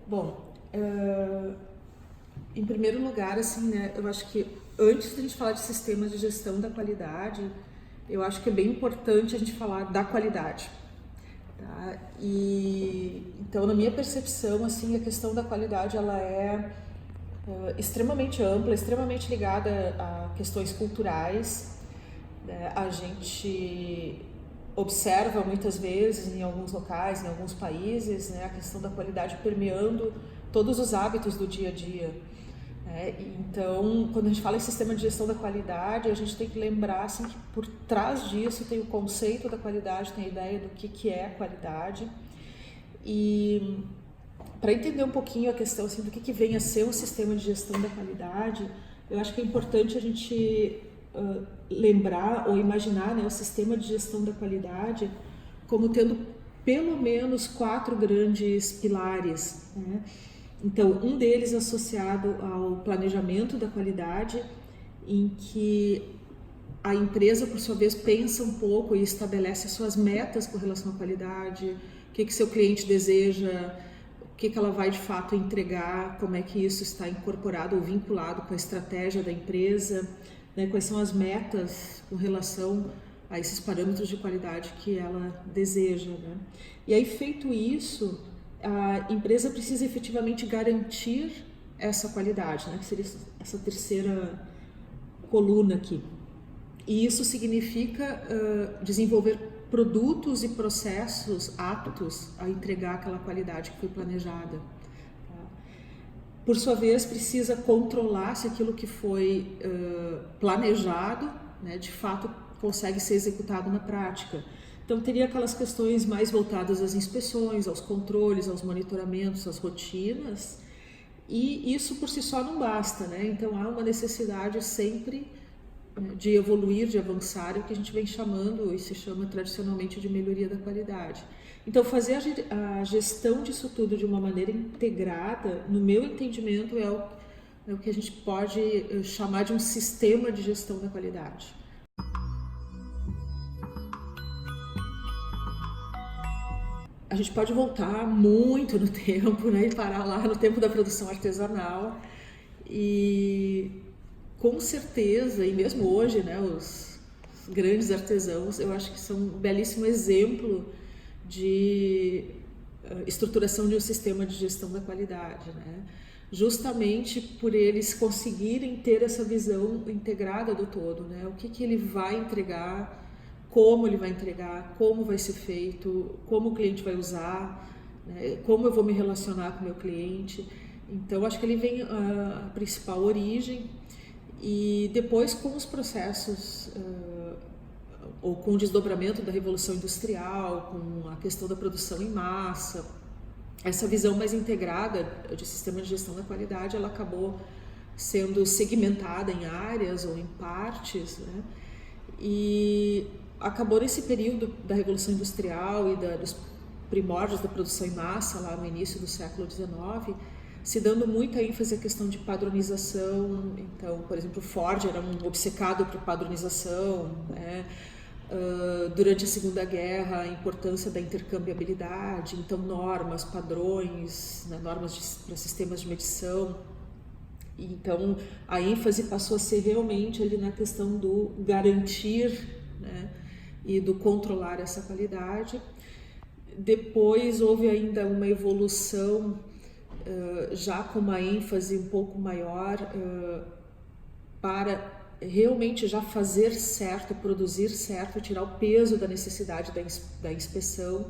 Bom, em primeiro lugar, assim, né, eu acho que antes de a gente falar de sistemas de gestão da qualidade, eu acho que é bem importante a gente falar da qualidade. Tá? E então, na minha percepção, assim, a questão da qualidade ela é extremamente ampla, extremamente ligada a questões culturais. Né? A gente observa muitas vezes em alguns locais, em alguns países, né, a questão da qualidade permeando todos os hábitos do dia a dia. Então, quando a gente fala em sistema de gestão da qualidade, a gente tem que lembrar assim, que por trás disso tem o conceito da qualidade, tem a ideia do que é a qualidade. E para entender um pouquinho a questão assim, do que vem a ser um sistema de gestão da qualidade, eu acho que é importante a gente lembrar ou imaginar, né, o sistema de gestão da qualidade como tendo pelo menos 4 grandes pilares. Né? Então, um deles associado ao planejamento da qualidade, em que a empresa, por sua vez, pensa um pouco e estabelece suas metas com relação à qualidade, o que seu cliente deseja, o que ela vai de fato entregar, como é que isso está incorporado ou vinculado com a estratégia da empresa, né, quais são as metas com relação a esses parâmetros de qualidade que ela deseja. Né? E aí, feito isso, a empresa precisa efetivamente garantir essa qualidade, né, que seria essa terceira coluna aqui. E isso significa desenvolver produtos e processos aptos a entregar aquela qualidade que foi planejada. Tá? Por sua vez, precisa controlar se aquilo que foi planejado, né, de fato consegue ser executado na prática. Então, teria aquelas questões mais voltadas às inspeções, aos controles, aos monitoramentos, às rotinas, e isso por si só não basta, né? Então, há uma necessidade sempre de evoluir, de avançar, é o que a gente vem chamando e se chama tradicionalmente de melhoria da qualidade. Então, fazer a gestão disso tudo de uma maneira integrada, no meu entendimento, é o que a gente pode chamar de um sistema de gestão da qualidade. A gente pode voltar muito no tempo, né, e parar lá no tempo da produção artesanal e com certeza, e mesmo hoje, né, os grandes artesãos, eu acho que são um belíssimo exemplo de estruturação de um sistema de gestão da qualidade, né? Justamente por eles conseguirem ter essa visão integrada do todo, né? O que ele vai entregar, como ele vai entregar, como vai ser feito, como o cliente vai usar, né? Como eu vou me relacionar com o meu cliente. Então, acho que ele vem a principal origem e depois com os processos ou com o desdobramento da Revolução Industrial, com a questão da produção em massa, essa visão mais integrada de sistema de gestão da qualidade, ela acabou sendo segmentada em áreas ou em partes, né? E acabou nesse período da Revolução Industrial e dos primórdios da produção em massa, lá no início do século XIX, se dando muita ênfase à questão de padronização. Então, por exemplo, Ford era um obcecado por padronização, né? Durante a Segunda Guerra, a importância da intercambiabilidade, então normas, padrões, né? Normas para sistemas de medição. Então, a ênfase passou a ser realmente ali na questão do garantir, né? E do controlar essa qualidade. Depois houve ainda uma evolução já com uma ênfase um pouco maior para realmente já fazer certo, produzir certo, tirar o peso da necessidade da inspeção.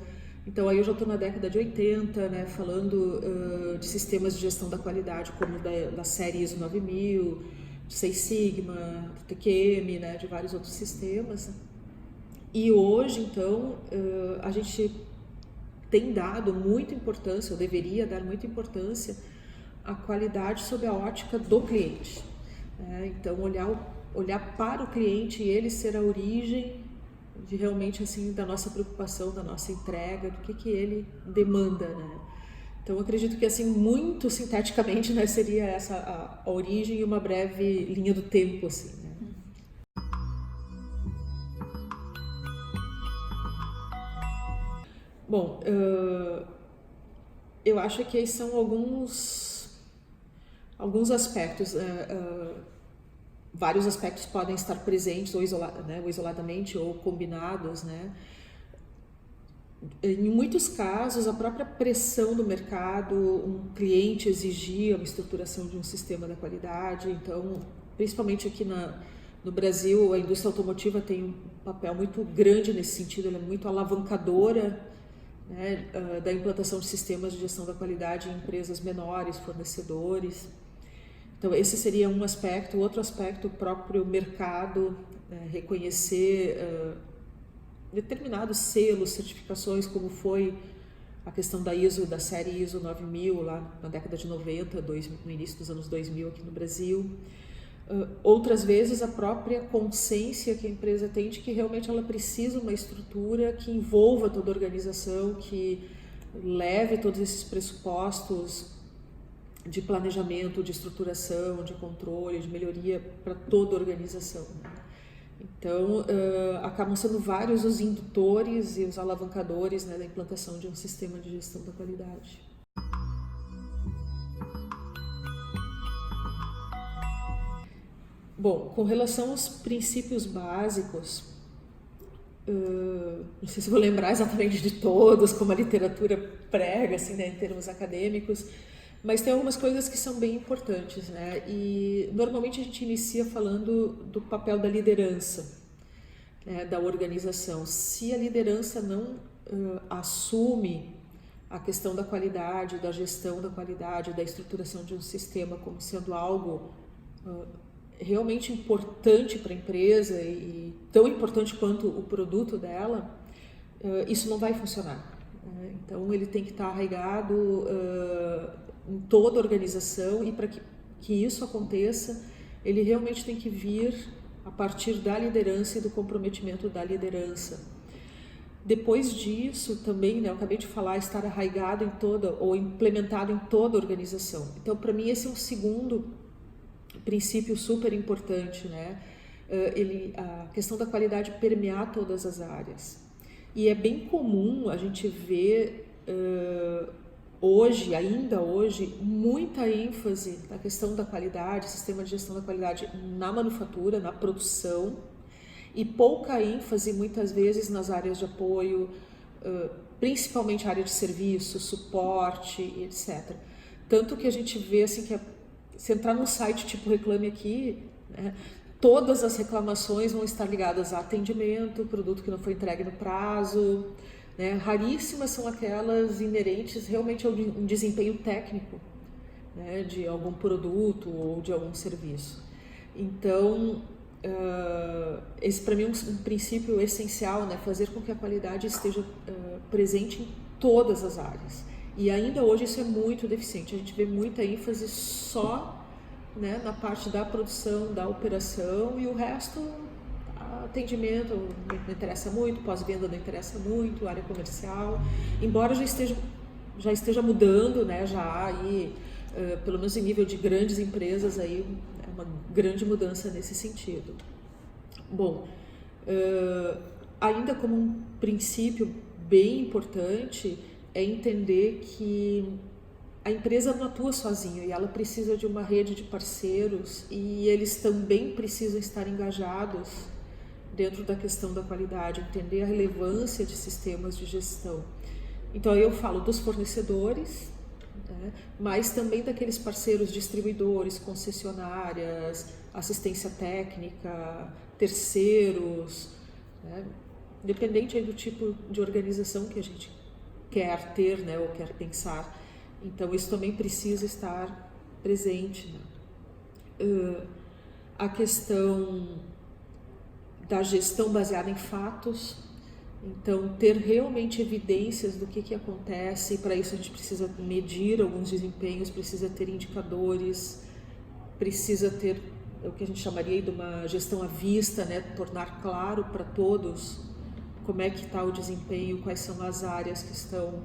Então aí eu já estou na década de 80, né, falando de sistemas de gestão da qualidade como da série ISO 9000, de Six Sigma, do TQM, né, de vários outros sistemas. E hoje, então, a gente tem dado muita importância, ou deveria dar muita importância, à qualidade sob a ótica do cliente. Então, olhar para o cliente e ele ser a origem de realmente assim da nossa preocupação, da nossa entrega, do que ele demanda, né? Então, eu acredito que assim muito sinteticamente, né, seria essa a origem e uma breve linha do tempo, assim, né? Bom, eu acho que aí são alguns aspectos. Vários aspectos podem estar presentes ou isoladamente ou combinados, né? Em muitos casos, a própria pressão do mercado, um cliente exigia uma estruturação de um sistema da qualidade. Então, principalmente aqui no Brasil, a indústria automotiva tem um papel muito grande nesse sentido, ela é muito alavancadora, né, da implantação de sistemas de gestão da qualidade em empresas menores, fornecedores. Então, esse seria um aspecto. Outro aspecto, o próprio mercado, reconhecer determinados selos, certificações, como foi a questão da série ISO 9000, lá na década de 90, no início dos anos 2000 aqui no Brasil. Outras vezes, a própria consciência que a empresa tem de que realmente ela precisa de uma estrutura que envolva toda a organização, que leve todos esses pressupostos de planejamento, de estruturação, de controle, de melhoria para toda a organização. Então, acabam sendo vários os indutores e os alavancadores, né, da implantação de um sistema de gestão da qualidade. Bom, com relação aos princípios básicos, não sei se vou lembrar exatamente de todos, como a literatura prega, assim, né, em termos acadêmicos, mas tem algumas coisas que são bem importantes, né? E normalmente a gente inicia falando do papel da liderança, né, da organização. Se a liderança não assume a questão da qualidade, da gestão da qualidade, da estruturação de um sistema como sendo algo realmente importante para a empresa e tão importante quanto o produto dela, isso não vai funcionar. Então, ele tem que estar arraigado em toda a organização, e para que isso aconteça, ele realmente tem que vir a partir da liderança e do comprometimento da liderança. Depois disso, também, né, eu acabei de falar, estar arraigado em toda ou implementado em toda a organização. Então, para mim, esse é um segundo princípio super importante, né? A questão da qualidade permear todas as áreas. E é bem comum a gente ver ainda hoje, muita ênfase na questão da qualidade, sistema de gestão da qualidade na manufatura, na produção, e pouca ênfase muitas vezes nas áreas de apoio, principalmente a área de serviço, suporte, etc. Tanto que a gente vê assim que se entrar num site tipo Reclame Aqui, né, todas as reclamações vão estar ligadas a atendimento, produto que não foi entregue no prazo, né? Raríssimas são aquelas inerentes realmente a um desempenho técnico, né, de algum produto ou de algum serviço. Então, esse para mim é um princípio essencial, né, fazer com que a qualidade esteja presente em todas as áreas. E ainda hoje isso é muito deficiente, a gente vê muita ênfase só, né, na parte da produção, da operação, e o resto, atendimento não interessa muito, pós-venda não interessa muito, área comercial, embora já esteja mudando, né, já há aí, pelo menos em nível de grandes empresas, aí, uma grande mudança nesse sentido. Bom, ainda como um princípio bem importante, é entender que a empresa não atua sozinha e ela precisa de uma rede de parceiros, e eles também precisam estar engajados dentro da questão da qualidade, entender a relevância de sistemas de gestão. Então, aí eu falo dos fornecedores, né, mas também daqueles parceiros distribuidores, concessionárias, assistência técnica, terceiros, né, independente aí do tipo de organização que a gente quer ter, né, ou quer pensar. Então, isso também precisa estar presente, né? A questão da gestão baseada em fatos, então ter realmente evidências do que acontece, e para isso a gente precisa medir alguns desempenhos, precisa ter indicadores, precisa ter o que a gente chamaria de uma gestão à vista, né? Tornar claro para todos como é que está o desempenho, quais são as áreas que estão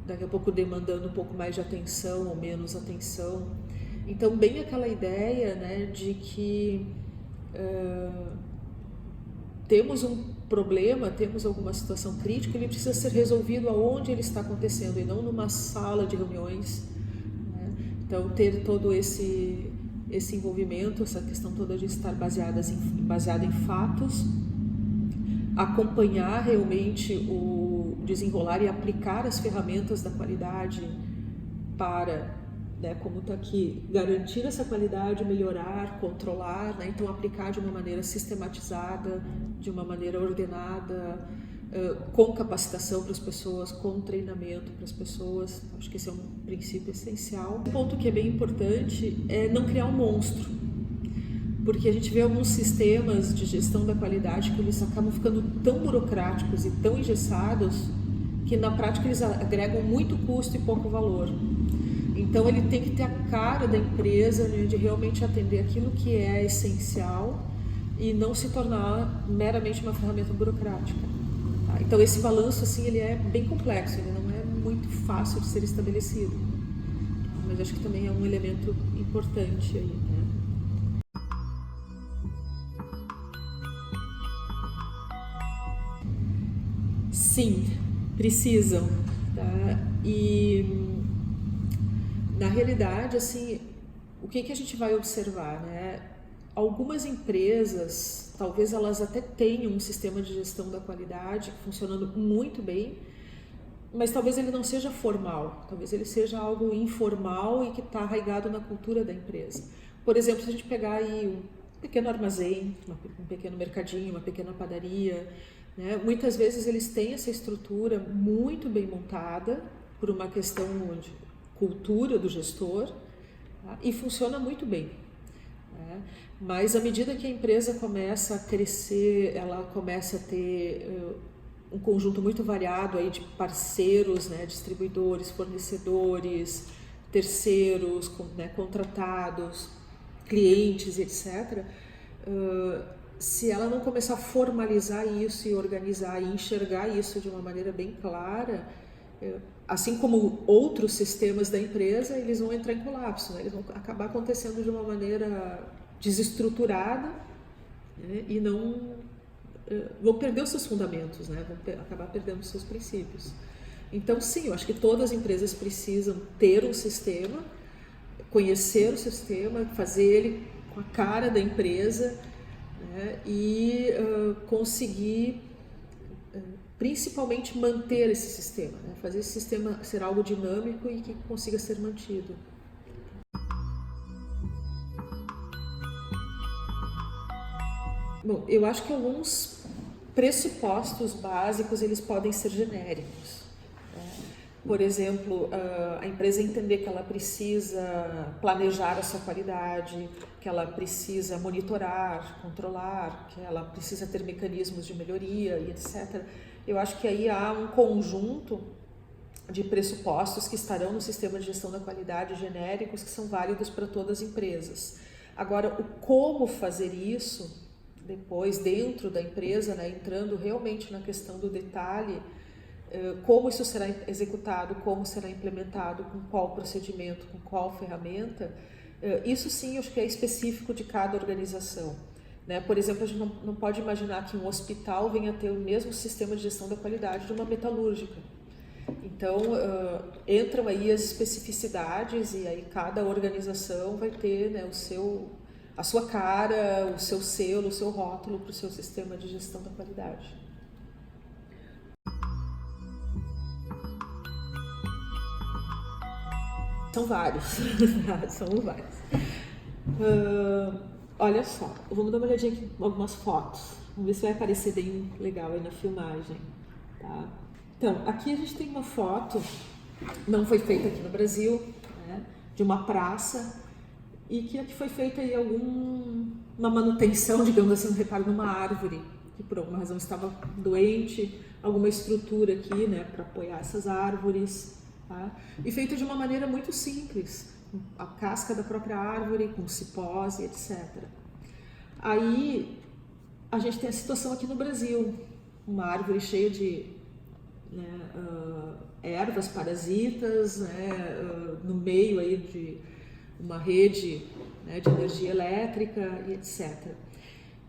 daqui a pouco demandando um pouco mais de atenção ou menos atenção. Então, bem aquela ideia, né, de que temos um problema, temos alguma situação crítica, ele precisa ser resolvido aonde ele está acontecendo e não numa sala de reuniões, né? Então, ter todo esse envolvimento, essa questão toda de estar baseada em fatos, acompanhar realmente o desenrolar e aplicar as ferramentas da qualidade para, né, como está aqui, garantir essa qualidade, melhorar, controlar, né? Então aplicar de uma maneira sistematizada, de uma maneira ordenada, com capacitação para as pessoas, com treinamento para as pessoas. Acho que esse é um princípio essencial. Um ponto que é bem importante é não criar um monstro, porque a gente vê alguns sistemas de gestão da qualidade que eles acabam ficando tão burocráticos e tão engessados que na prática eles agregam muito custo e pouco valor. Então ele tem que ter a cara da empresa, né, de realmente atender aquilo que é essencial e não se tornar meramente uma ferramenta burocrática. Tá? Então esse balanço assim, ele é bem complexo, ele não é muito fácil de ser estabelecido, mas acho que também é um elemento importante aí, né? Sim, precisam, tá? E na realidade, assim, o que a gente vai observar, né? Algumas empresas, talvez elas até tenham um sistema de gestão da qualidade funcionando muito bem, mas talvez ele não seja formal, talvez ele seja algo informal e que está arraigado na cultura da empresa. Por exemplo, se a gente pegar aí um pequeno armazém, um pequeno mercadinho, uma pequena padaria, né? Muitas vezes eles têm essa estrutura muito bem montada por uma questão de cultura do gestor, tá? E funciona muito bem, né? Mas à medida que a empresa começa a crescer, ela começa a ter um conjunto muito variado aí de parceiros, né? Distribuidores, fornecedores, terceiros, né? Contratados, clientes, etc. Se ela não começar a formalizar isso e organizar e enxergar isso de uma maneira bem clara, assim como outros sistemas da empresa, eles vão entrar em colapso, né? Eles vão acabar acontecendo de uma maneira desestruturada, né? E não vão perder os seus fundamentos, né? Vão acabar perdendo os seus princípios. Então, sim, eu acho que todas as empresas precisam ter um sistema, conhecer o sistema, fazer ele com a cara da empresa, né? E conseguir principalmente manter esse sistema, né? Fazer esse sistema ser algo dinâmico e que consiga ser mantido. Bom, eu acho que alguns pressupostos básicos eles podem ser genéricos, né? Por exemplo, a empresa entender que ela precisa planejar a sua qualidade, que ela precisa monitorar, controlar, que ela precisa ter mecanismos de melhoria e etc. Eu acho que aí há um conjunto de pressupostos que estarão no sistema de gestão da qualidade genéricos que são válidos para todas as empresas. Agora, o como fazer isso depois dentro da empresa, né, entrando realmente na questão do detalhe, como isso será executado, como será implementado, com qual procedimento, com qual ferramenta, isso sim, acho que é específico de cada organização, né? Por exemplo, a gente não pode imaginar que um hospital venha a ter o mesmo sistema de gestão da qualidade de uma metalúrgica. Então, entram aí as especificidades e aí cada organização vai ter, né, a sua cara, o seu selo, o seu rótulo para o seu sistema de gestão da qualidade. São vários, são vários. Olha só, vamos dar uma olhadinha aqui em algumas fotos. Vamos ver se vai aparecer bem legal aí na filmagem, tá? Então, aqui a gente tem uma foto, não foi feita aqui no Brasil, né, de uma praça, e que aqui foi feita aí uma manutenção, digamos assim, um reparo numa árvore, que por alguma razão estava doente, alguma estrutura aqui, né, para apoiar essas árvores, tá? E feita de uma maneira muito simples, a casca da própria árvore, com cipós e etc. Aí a gente tem a situação aqui no Brasil, uma árvore cheia de, né, ervas parasitas, né, no meio aí de uma rede, né, de energia elétrica e etc.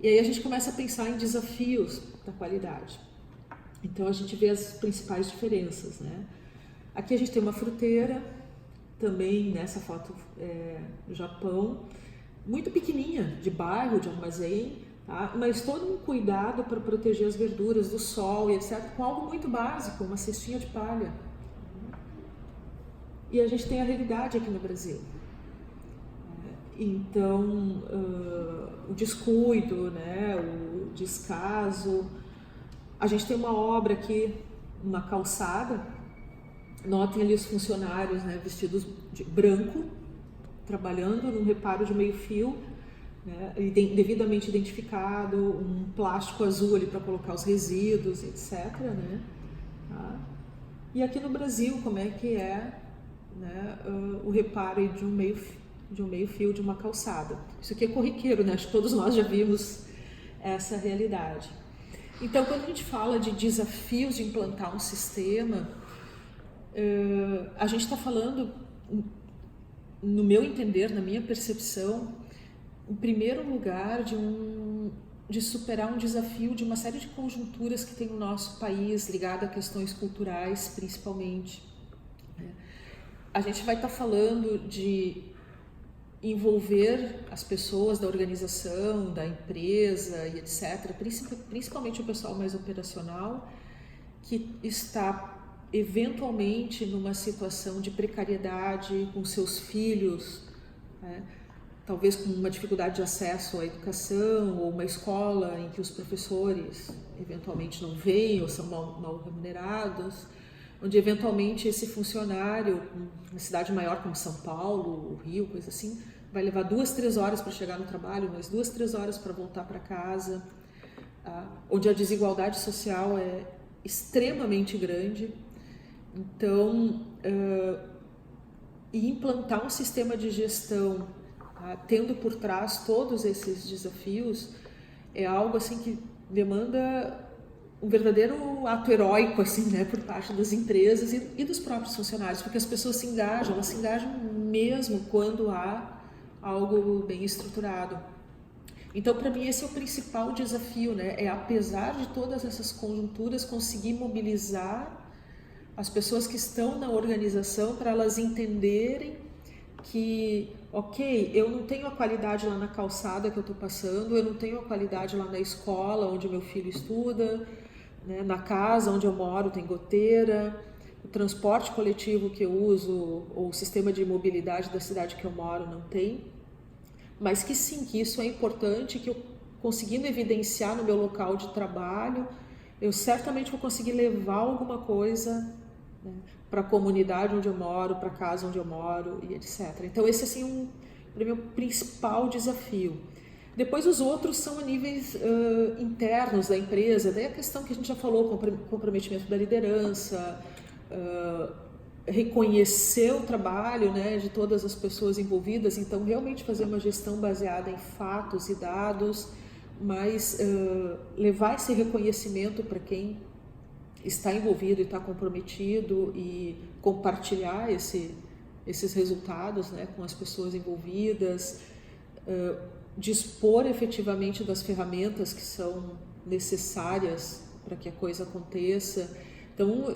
E aí a gente começa a pensar em desafios da qualidade. Então a gente vê as principais diferenças, né? Aqui a gente tem uma fruteira, também nessa foto no Japão, muito pequenininha, de bairro, de armazém, tá? Mas todo um cuidado para proteger as verduras do sol e etc, com algo muito básico, uma cestinha de palha. E a gente tem a realidade aqui no Brasil. Então, o descuido, né, o descaso. A gente tem uma obra aqui, uma calçada, notem ali os funcionários, né, vestidos de branco, trabalhando num reparo de meio fio, né, devidamente identificado, um plástico azul ali para colocar os resíduos, etc. Né, tá? E aqui no Brasil, como é que é, né, o reparo de um meio fio de uma calçada? Isso aqui é corriqueiro, né? Acho que todos nós já vimos essa realidade. Então, quando a gente fala de desafios de implantar um sistema, a gente está falando, no meu entender, na minha percepção, em primeiro lugar, de superar um desafio de uma série de conjunturas que tem no nosso país, ligado a questões culturais, principalmente. A gente vai estar falando de envolver as pessoas da organização, da empresa e etc., principalmente o pessoal mais operacional, que está eventualmente numa situação de precariedade com seus filhos, né? Talvez com uma dificuldade de acesso à educação, ou uma escola em que os professores eventualmente não vêm ou são mal remunerados, onde eventualmente esse funcionário, uma cidade maior como São Paulo, Rio, coisa assim, vai levar 2-3 horas para chegar no trabalho, mais 2-3 horas para voltar para casa, onde a desigualdade social é extremamente grande. Então, implantar um sistema de gestão, tendo por trás todos esses desafios, é algo assim que demanda um verdadeiro ato heróico, assim, né, por parte das empresas e dos próprios funcionários, porque as pessoas se engajam, elas se engajam mesmo quando há algo bem estruturado. Então, para mim, esse é o principal desafio, né, é, apesar de todas essas conjunturas, conseguir mobilizar as pessoas que estão na organização para elas entenderem que, ok, eu não tenho a qualidade lá na calçada que eu estou passando, eu não tenho a qualidade lá na escola onde meu filho estuda, né, na casa onde eu moro tem goteira, o transporte coletivo que eu uso, ou o sistema de mobilidade da cidade que eu moro não tem, mas que sim, que isso é importante, que eu conseguindo evidenciar no meu local de trabalho, eu certamente vou conseguir levar alguma coisa, né, para a comunidade onde eu moro, para a casa onde eu moro e etc. Então esse assim para mim é o principal desafio. Depois os outros são a níveis internos da empresa, daí a questão que a gente já falou, comprometimento da liderança, reconhecer o trabalho, né, de todas as pessoas envolvidas, então realmente fazer uma gestão baseada em fatos e dados, mas levar esse reconhecimento para quem está envolvido e está comprometido e compartilhar esses resultados, né, com as pessoas envolvidas, dispor efetivamente das ferramentas que são necessárias para que a coisa aconteça. Então,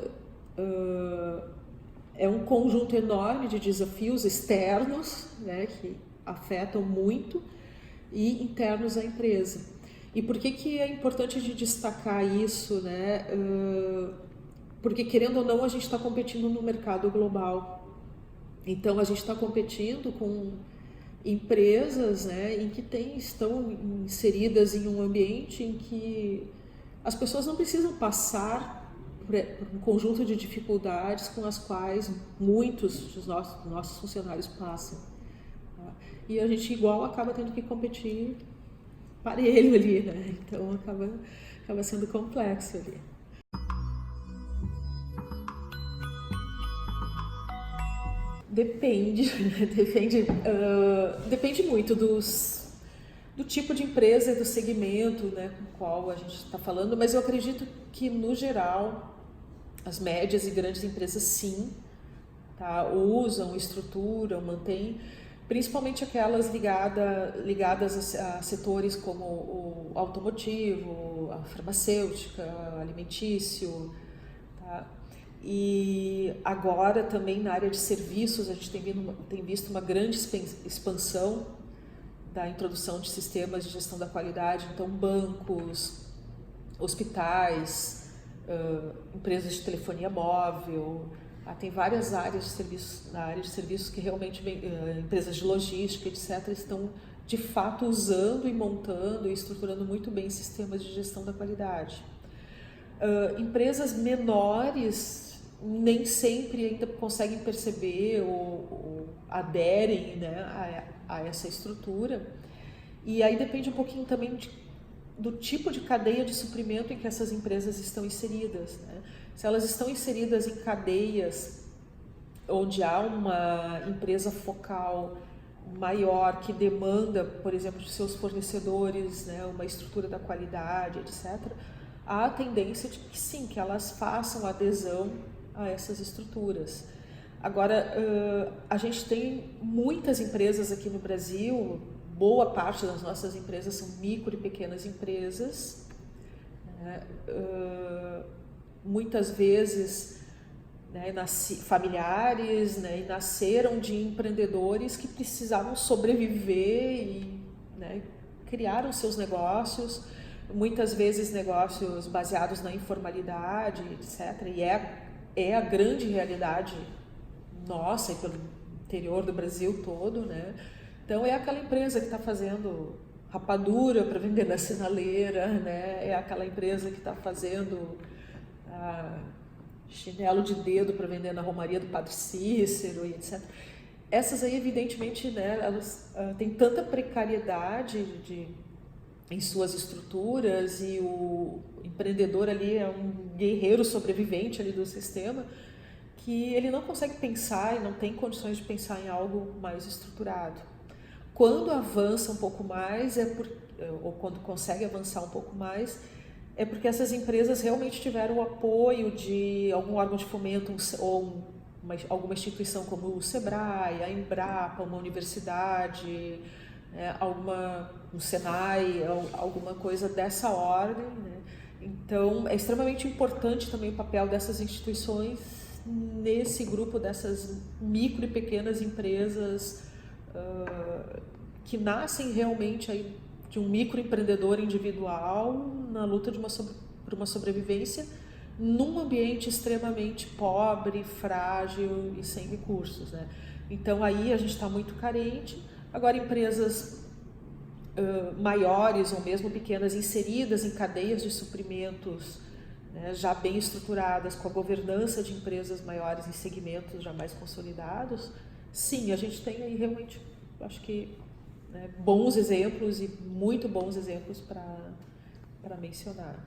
é um conjunto enorme de desafios externos, né, que afetam muito, e internos à empresa. E por que é importante de destacar isso, né? Porque, querendo ou não, a gente está competindo no mercado global. Então, a gente está competindo com empresas, né, em que estão inseridas em um ambiente em que as pessoas não precisam passar por um conjunto de dificuldades com as quais muitos dos nossos funcionários passam. Tá? E a gente igual acaba tendo que competir parelho ali, né? Então acaba sendo complexo ali. Depende muito do tipo de empresa e do segmento, né, com o qual a gente está falando, mas eu acredito que, no geral, as médias e grandes empresas, sim, tá, usam, estruturam, mantêm, principalmente aquelas ligadas a setores como o automotivo, a farmacêutica, alimentício, tá? E agora também na área de serviços a gente tem visto uma grande expansão da introdução de sistemas de gestão da qualidade, então bancos, hospitais, empresas de telefonia móvel, tem várias áreas de serviços, na área de serviços que realmente empresas de logística, etc., estão de fato usando e montando e estruturando muito bem sistemas de gestão da qualidade. Empresas menores nem sempre ainda conseguem perceber ou aderem, né, a essa estrutura, e aí depende um pouquinho também do tipo de cadeia de suprimento em que essas empresas estão inseridas, né? Se elas estão inseridas em cadeias onde há uma empresa focal maior que demanda, por exemplo, de seus fornecedores, né, uma estrutura da qualidade, etc., há a tendência de que sim, que elas façam adesão a essas estruturas. Agora, a gente tem muitas empresas aqui no Brasil, boa parte das nossas empresas são micro e pequenas empresas, né? Muitas vezes, né, familiares, né, e nasceram de empreendedores que precisavam sobreviver e, né, criaram seus negócios, muitas vezes negócios baseados na informalidade, etc. E é a grande realidade nossa e pelo interior do Brasil todo, né? Então é aquela empresa que está fazendo rapadura para vender na sinaleira, né? É aquela empresa que está fazendo chinelo de dedo para vender na Romaria do Padre Cícero e etc. Essas aí, evidentemente, né, elas têm tanta precariedade em suas estruturas, e o empreendedor ali é um guerreiro sobrevivente ali do sistema, que ele não consegue pensar e não tem condições de pensar em algo mais estruturado. Quando avança um pouco mais, ou quando consegue avançar um pouco mais, é porque essas empresas realmente tiveram o apoio de algum órgão de fomento ou alguma instituição como o Sebrae, a Embrapa, uma universidade, um Senai, alguma coisa dessa ordem, né? Então, é extremamente importante também o papel dessas instituições nesse grupo dessas micro e pequenas empresas que nascem realmente aí de um microempreendedor individual na luta por uma sobrevivência num ambiente extremamente pobre, frágil e sem recursos, né? Então aí a gente está muito carente. Agora, empresas maiores ou mesmo pequenas, inseridas em cadeias de suprimentos, né, já bem estruturadas, com a governança de empresas maiores em segmentos já mais consolidados, sim, a gente tem aí realmente, acho que, né, bons exemplos e muito bons exemplos para mencionar.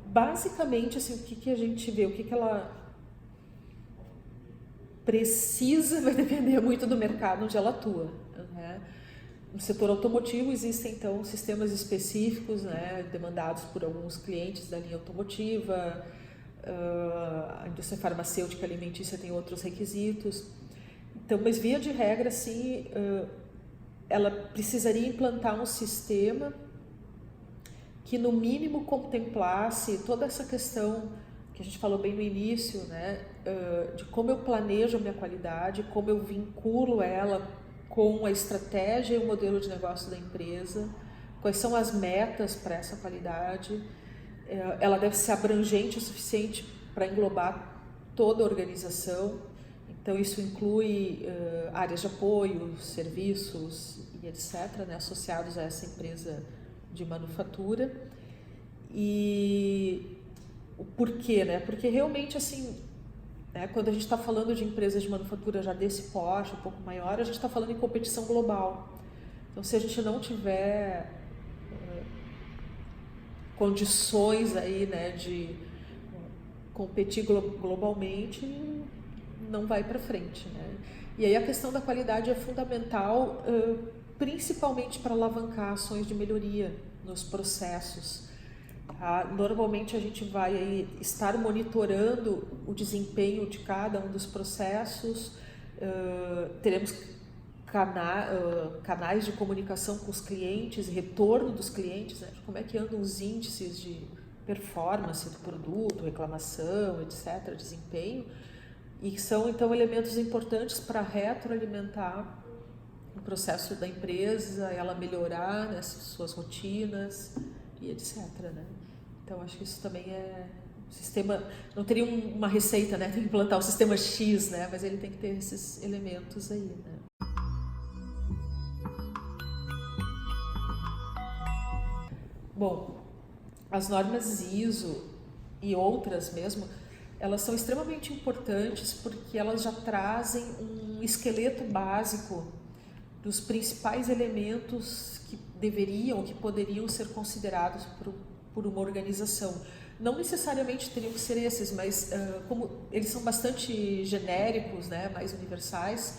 Basicamente, assim, o que a gente vê, o que ela precisa vai depender muito do mercado onde ela atua, né? No setor automotivo existem, então, sistemas específicos, né, demandados por alguns clientes da linha automotiva. A indústria farmacêutica e alimentícia tem outros requisitos. Então, mas via de regra, sim, ela precisaria implantar um sistema que no mínimo contemplasse toda essa questão que a gente falou bem no início, né, de como eu planejo a minha qualidade, como eu vinculo ela com a estratégia e o modelo de negócio da empresa, quais são as metas para essa qualidade. Ela deve ser abrangente o suficiente para englobar toda a organização, então isso inclui áreas de apoio, serviços e etc., né, associados a essa empresa de manufatura. E o porquê, né? Porque realmente, assim, né, quando a gente está falando de empresas de manufatura já desse porte, um pouco maior, a gente está falando em competição global. Então, se a gente não tiver condições aí, né, de competir globalmente, não vai para frente, né? E aí a questão da qualidade é fundamental, principalmente para alavancar ações de melhoria nos processos. Tá? Normalmente a gente vai aí estar monitorando o desempenho de cada um dos processos, teremos canais de comunicação com os clientes, retorno dos clientes, né? Como é que andam os índices de performance do produto, reclamação, etc., desempenho, e são então elementos importantes para retroalimentar o processo da empresa, ela melhorar, né, suas rotinas e etc., né? Então acho que isso também é sistema, não teria uma receita, né, tem que implantar o sistema X, né, mas ele tem que ter esses elementos aí, né? Bom, as normas ISO e outras mesmo, elas são extremamente importantes porque elas já trazem um esqueleto básico dos principais elementos que deveriam, que poderiam ser considerados por uma organização. Não necessariamente teriam que ser esses, mas como eles são bastante genéricos, né, mais universais,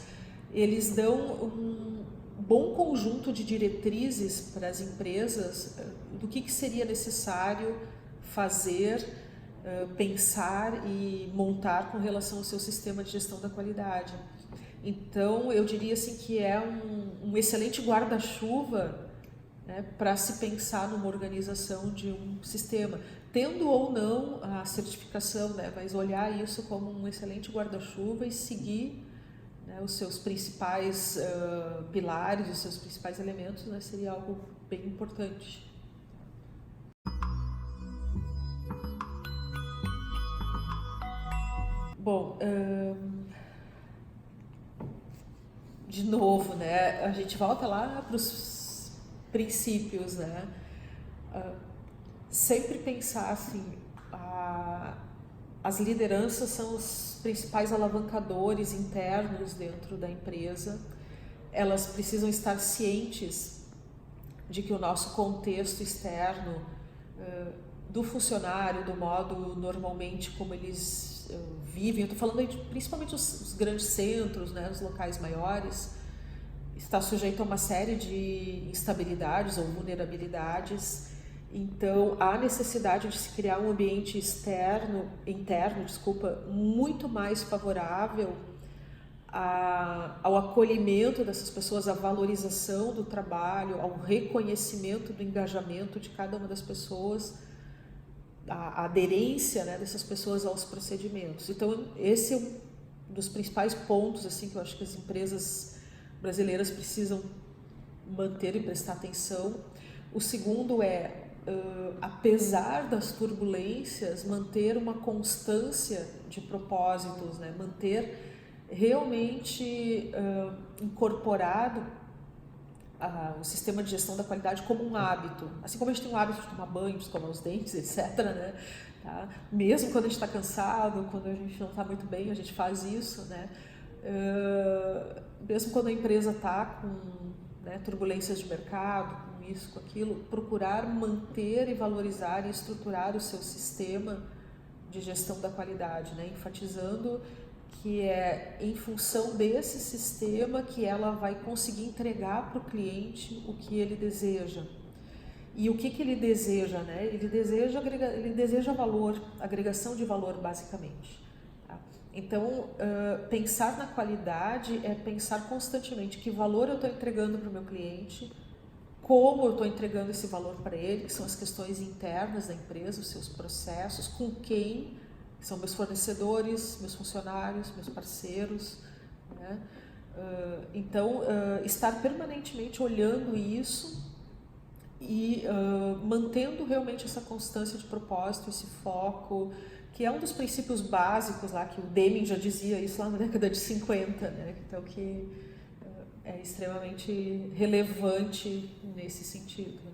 eles dão um bom conjunto de diretrizes para as empresas do que seria necessário fazer, pensar e montar com relação ao seu sistema de gestão da qualidade. Então, eu diria assim que é um excelente guarda-chuva, né, para se pensar numa organização de um sistema, tendo ou não a certificação, né, mas olhar isso como um excelente guarda-chuva e seguir, né, os seus principais pilares, os seus principais elementos, né, seria algo bem importante. Bom, de novo, né, a gente volta lá para os princípios, né, sempre pensar assim, as lideranças são os principais alavancadores internos dentro da empresa, elas precisam estar cientes de que o nosso contexto externo do funcionário, do modo normalmente como eles vivem, eu estou falando aí principalmente os grandes centros, né, os locais maiores, está sujeito a uma série de instabilidades ou vulnerabilidades. Então, há necessidade de se criar um ambiente interno, muito mais favorável ao acolhimento dessas pessoas, à valorização do trabalho, ao reconhecimento do engajamento de cada uma das pessoas, a aderência, né, dessas pessoas aos procedimentos. Então, esse é um dos principais pontos assim, que eu acho que as empresas brasileiras precisam manter e prestar atenção. O segundo é, apesar das turbulências, manter uma constância de propósitos, né? Manter realmente incorporado o sistema de gestão da qualidade como um hábito. Assim como a gente tem um hábito de tomar banho, de escovar os dentes, etc., né? Tá? Mesmo quando a gente está cansado, quando a gente não está muito bem, a gente faz isso, né? Mesmo quando a empresa está com, né, turbulências de mercado, com isso, com aquilo, procurar manter e valorizar e estruturar o seu sistema de gestão da qualidade, né? Enfatizando que é em função desse sistema que ela vai conseguir entregar para o cliente o que ele deseja. E o que ele deseja, né? Ele deseja valor, agregação de valor, basicamente. Tá? Então, pensar na qualidade é pensar constantemente que valor eu estou entregando para o meu cliente, como eu estou entregando esse valor para ele, que são as questões internas da empresa, os seus processos, com quem, que são meus fornecedores, meus funcionários, meus parceiros, né? Então, estar permanentemente olhando isso e mantendo realmente essa constância de propósito, esse foco, que é um dos princípios básicos lá, que o Deming já dizia isso lá na década de 50, né? Então, que é extremamente relevante nesse sentido.